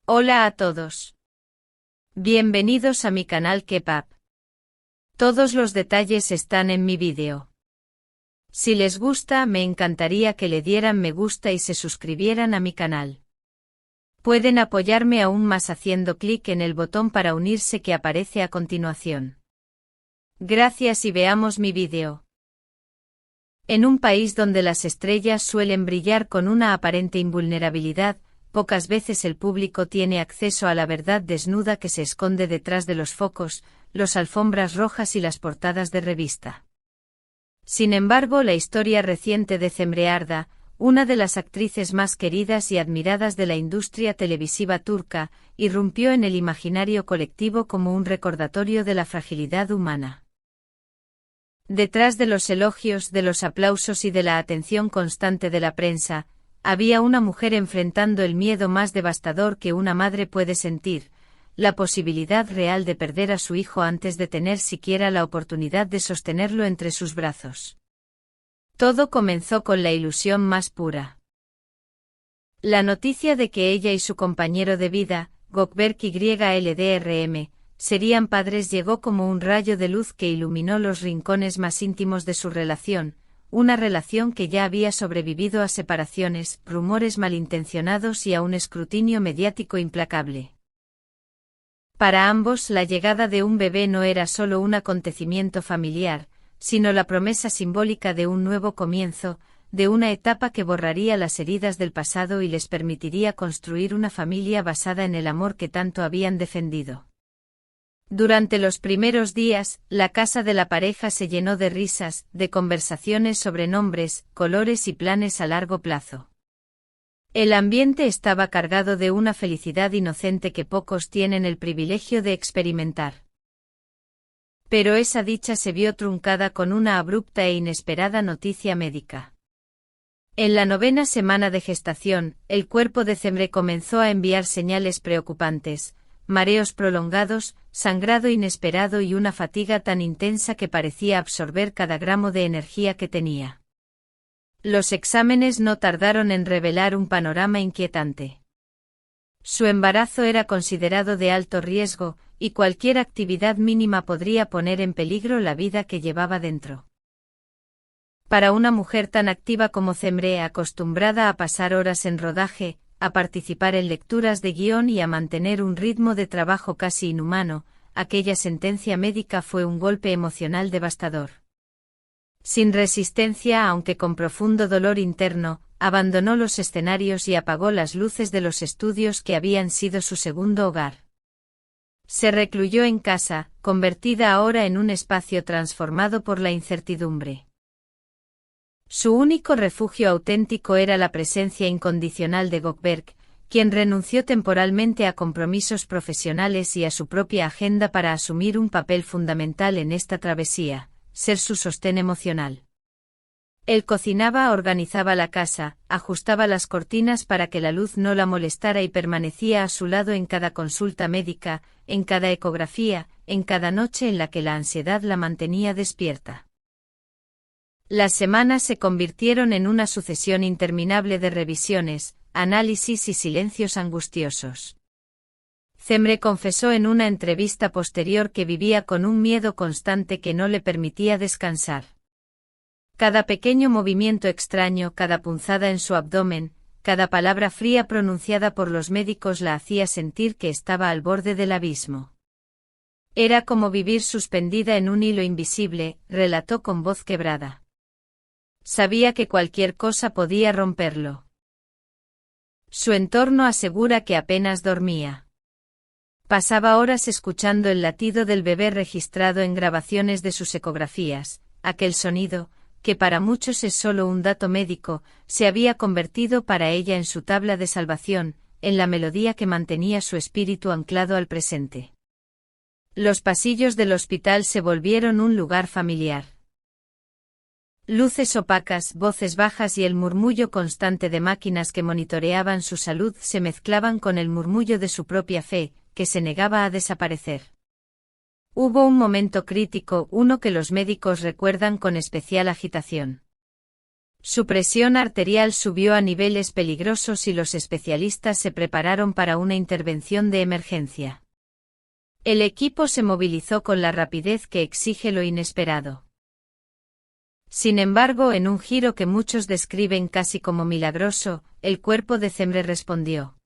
Hola a todos. Bienvenidos a mi canal Kepap. Todos los detalles están en mi vídeo. Si les gusta, me encantaría que le dieran me gusta y se suscribieran a mi canal. Pueden apoyarme aún más haciendo clic en el botón para unirse que aparece a continuación. Gracias y veamos mi vídeo. En un país donde las estrellas suelen brillar con una aparente invulnerabilidad, pocas veces el público tiene acceso a la verdad desnuda que se esconde detrás de los focos, las alfombras rojas y las portadas de revista. Sin embargo, la historia reciente de Cemre Arda, una de las actrices más queridas y admiradas de la industria televisiva turca, irrumpió en el imaginario colectivo como un recordatorio de la fragilidad humana. Detrás de los elogios, de los aplausos y de la atención constante de la prensa, había una mujer enfrentando el miedo más devastador que una madre puede sentir, la posibilidad real de perder a su hijo antes de tener siquiera la oportunidad de sostenerlo entre sus brazos. Todo comenzó con la ilusión más pura. La noticia de que ella y su compañero de vida, Gökberk Yıldırım, serían padres llegó como un rayo de luz que iluminó los rincones más íntimos de su relación, una relación que ya había sobrevivido a separaciones, rumores malintencionados y a un escrutinio mediático implacable. Para ambos, la llegada de un bebé no era solo un acontecimiento familiar, sino la promesa simbólica de un nuevo comienzo, de una etapa que borraría las heridas del pasado y les permitiría construir una familia basada en el amor que tanto habían defendido. Durante los primeros días, la casa de la pareja se llenó de risas, de conversaciones sobre nombres, colores y planes a largo plazo. El ambiente estaba cargado de una felicidad inocente que pocos tienen el privilegio de experimentar. Pero esa dicha se vio truncada con una abrupta e inesperada noticia médica. En la 9ª semana de gestación, el cuerpo de Cemre comenzó a enviar señales preocupantes: mareos prolongados, sangrado inesperado y una fatiga tan intensa que parecía absorber cada gramo de energía que tenía. Los exámenes no tardaron en revelar un panorama inquietante. Su embarazo era considerado de alto riesgo, y cualquier actividad mínima podría poner en peligro la vida que llevaba dentro. Para una mujer tan activa como Cemre, acostumbrada a pasar horas en rodaje, a participar en lecturas de guión y a mantener un ritmo de trabajo casi inhumano, aquella sentencia médica fue un golpe emocional devastador. Sin resistencia, aunque con profundo dolor interno, abandonó los escenarios y apagó las luces de los estudios que habían sido su segundo hogar. Se recluyó en casa, convertida ahora en un espacio transformado por la incertidumbre. Su único refugio auténtico era la presencia incondicional de Gökberk, quien renunció temporalmente a compromisos profesionales y a su propia agenda para asumir un papel fundamental en esta travesía: ser su sostén emocional. Él cocinaba, organizaba la casa, ajustaba las cortinas para que la luz no la molestara y permanecía a su lado en cada consulta médica, en cada ecografía, en cada noche en la que la ansiedad la mantenía despierta. Las semanas se convirtieron en una sucesión interminable de revisiones, análisis y silencios angustiosos. Cemre confesó en una entrevista posterior que vivía con un miedo constante que no le permitía descansar. Cada pequeño movimiento extraño, cada punzada en su abdomen, cada palabra fría pronunciada por los médicos la hacía sentir que estaba al borde del abismo. Era como vivir suspendida en un hilo invisible, relató con voz quebrada. Sabía que cualquier cosa podía romperlo. Su entorno asegura que apenas dormía. Pasaba horas escuchando el latido del bebé registrado en grabaciones de sus ecografías. Aquel sonido, que para muchos es solo un dato médico, se había convertido para ella en su tabla de salvación, en la melodía que mantenía su espíritu anclado al presente. Los pasillos del hospital se volvieron un lugar familiar. Luces opacas, voces bajas y el murmullo constante de máquinas que monitoreaban su salud se mezclaban con el murmullo de su propia fe, que se negaba a desaparecer. Hubo un momento crítico, uno que los médicos recuerdan con especial agitación. Su presión arterial subió a niveles peligrosos y los especialistas se prepararon para una intervención de emergencia. El equipo se movilizó con la rapidez que exige lo inesperado. Sin embargo, en un giro que muchos describen casi como milagroso, el cuerpo de Cemre respondió.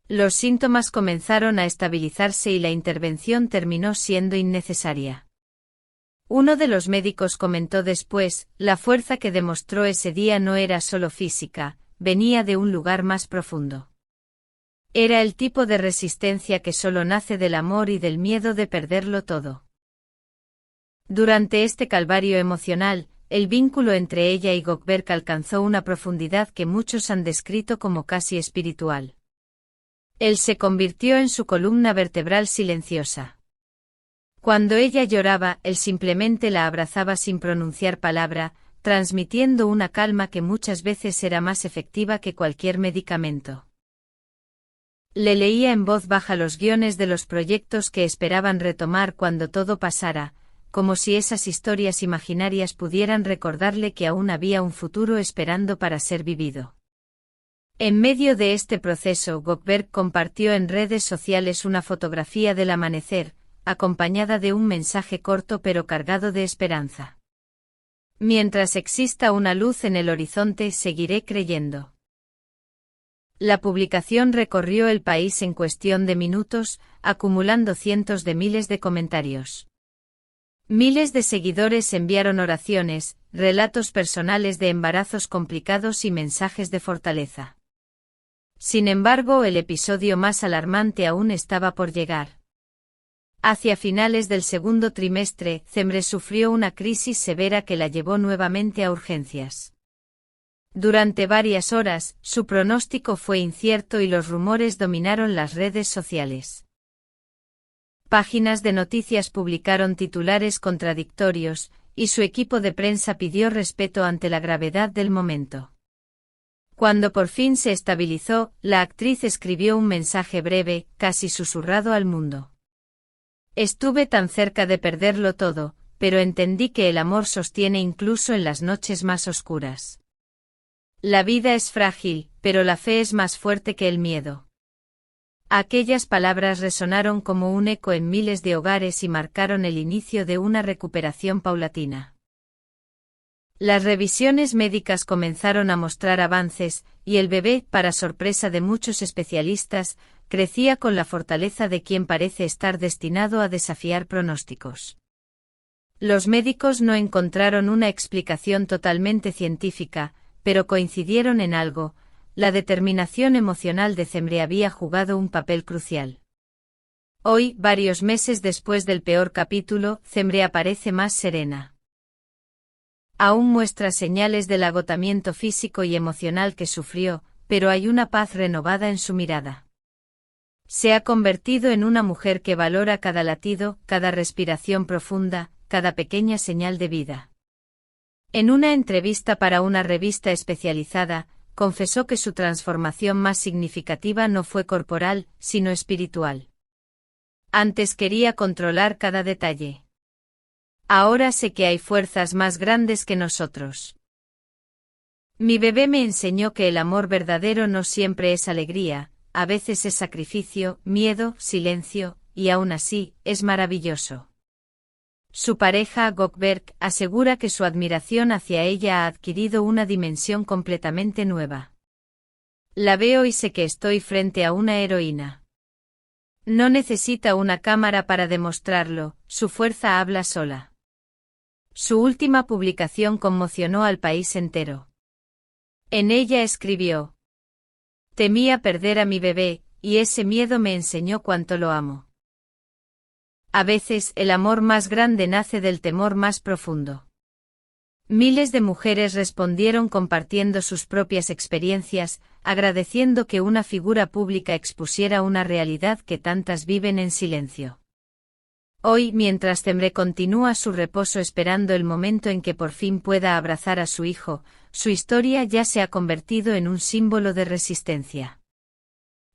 Los síntomas comenzaron a estabilizarse y la intervención terminó siendo innecesaria. Uno de los médicos comentó después, la fuerza que demostró ese día no era solo física, venía de un lugar más profundo. Era el tipo de resistencia que solo nace del amor y del miedo de perderlo todo. Durante este calvario emocional, el vínculo entre ella y Gökberk alcanzó una profundidad que muchos han descrito como casi espiritual. Él se convirtió en su columna vertebral silenciosa. Cuando ella lloraba, él simplemente la abrazaba sin pronunciar palabra, transmitiendo una calma que muchas veces era más efectiva que cualquier medicamento. Le leía en voz baja los guiones de los proyectos que esperaban retomar cuando todo pasara, como si esas historias imaginarias pudieran recordarle que aún había un futuro esperando para ser vivido. En medio de este proceso, Gökberk compartió en redes sociales una fotografía del amanecer, acompañada de un mensaje corto pero cargado de esperanza. Mientras exista una luz en el horizonte, seguiré creyendo. La publicación recorrió el país en cuestión de minutos, acumulando cientos de miles de comentarios. Miles de seguidores enviaron oraciones, relatos personales de embarazos complicados y mensajes de fortaleza. Sin embargo, el episodio más alarmante aún estaba por llegar. Hacia finales del segundo trimestre, Cemre sufrió una crisis severa que la llevó nuevamente a urgencias. Durante varias horas, su pronóstico fue incierto y los rumores dominaron las redes sociales. Páginas de noticias publicaron titulares contradictorios, y su equipo de prensa pidió respeto ante la gravedad del momento. Cuando por fin se estabilizó, la actriz escribió un mensaje breve, casi susurrado al mundo. Estuve tan cerca de perderlo todo, pero entendí que el amor sostiene incluso en las noches más oscuras. La vida es frágil, pero la fe es más fuerte que el miedo. Aquellas palabras resonaron como un eco en miles de hogares y marcaron el inicio de una recuperación paulatina. Las revisiones médicas comenzaron a mostrar avances, y el bebé, para sorpresa de muchos especialistas, crecía con la fortaleza de quien parece estar destinado a desafiar pronósticos. Los médicos no encontraron una explicación totalmente científica, pero coincidieron en algo: la determinación emocional de Cemre había jugado un papel crucial. Hoy, varios meses después del peor capítulo, Cemre aparece más serena. Aún muestra señales del agotamiento físico y emocional que sufrió, pero hay una paz renovada en su mirada. Se ha convertido en una mujer que valora cada latido, cada respiración profunda, cada pequeña señal de vida. En una entrevista para una revista especializada, confesó que su transformación más significativa no fue corporal, sino espiritual. Antes quería controlar cada detalle. Ahora sé que hay fuerzas más grandes que nosotros. Mi bebé me enseñó que el amor verdadero no siempre es alegría, a veces es sacrificio, miedo, silencio, y aún así, es maravilloso. Su pareja, Gökberk, asegura que su admiración hacia ella ha adquirido una dimensión completamente nueva. La veo y sé que estoy frente a una heroína. No necesita una cámara para demostrarlo, su fuerza habla sola. Su última publicación conmocionó al país entero. En ella escribió: temía perder a mi bebé, y ese miedo me enseñó cuánto lo amo. A veces, el amor más grande nace del temor más profundo. Miles de mujeres respondieron compartiendo sus propias experiencias, agradeciendo que una figura pública expusiera una realidad que tantas viven en silencio. Hoy, mientras Cemre continúa su reposo esperando el momento en que por fin pueda abrazar a su hijo, su historia ya se ha convertido en un símbolo de resistencia.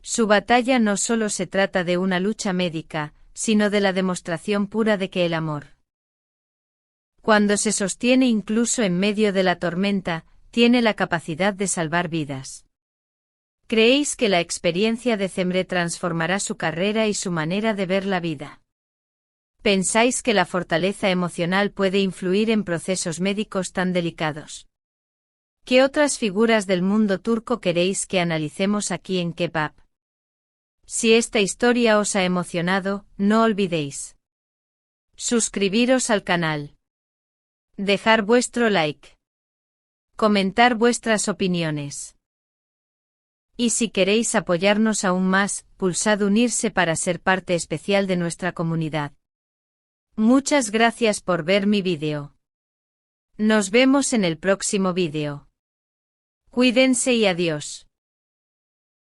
Su batalla no solo se trata de una lucha médica, sino de la demostración pura de que el amor, cuando se sostiene incluso en medio de la tormenta, tiene la capacidad de salvar vidas. ¿Creéis que la experiencia de Zemre transformará su carrera y su manera de ver la vida? ¿Pensáis que la fortaleza emocional puede influir en procesos médicos tan delicados? ¿Qué otras figuras del mundo turco queréis que analicemos aquí en Kebab? Si esta historia os ha emocionado, no olvidéis suscribiros al canal, dejar vuestro like, comentar vuestras opiniones. Y si queréis apoyarnos aún más, pulsad unirse para ser parte especial de nuestra comunidad. Muchas gracias por ver mi vídeo. Nos vemos en el próximo vídeo. Cuídense y adiós.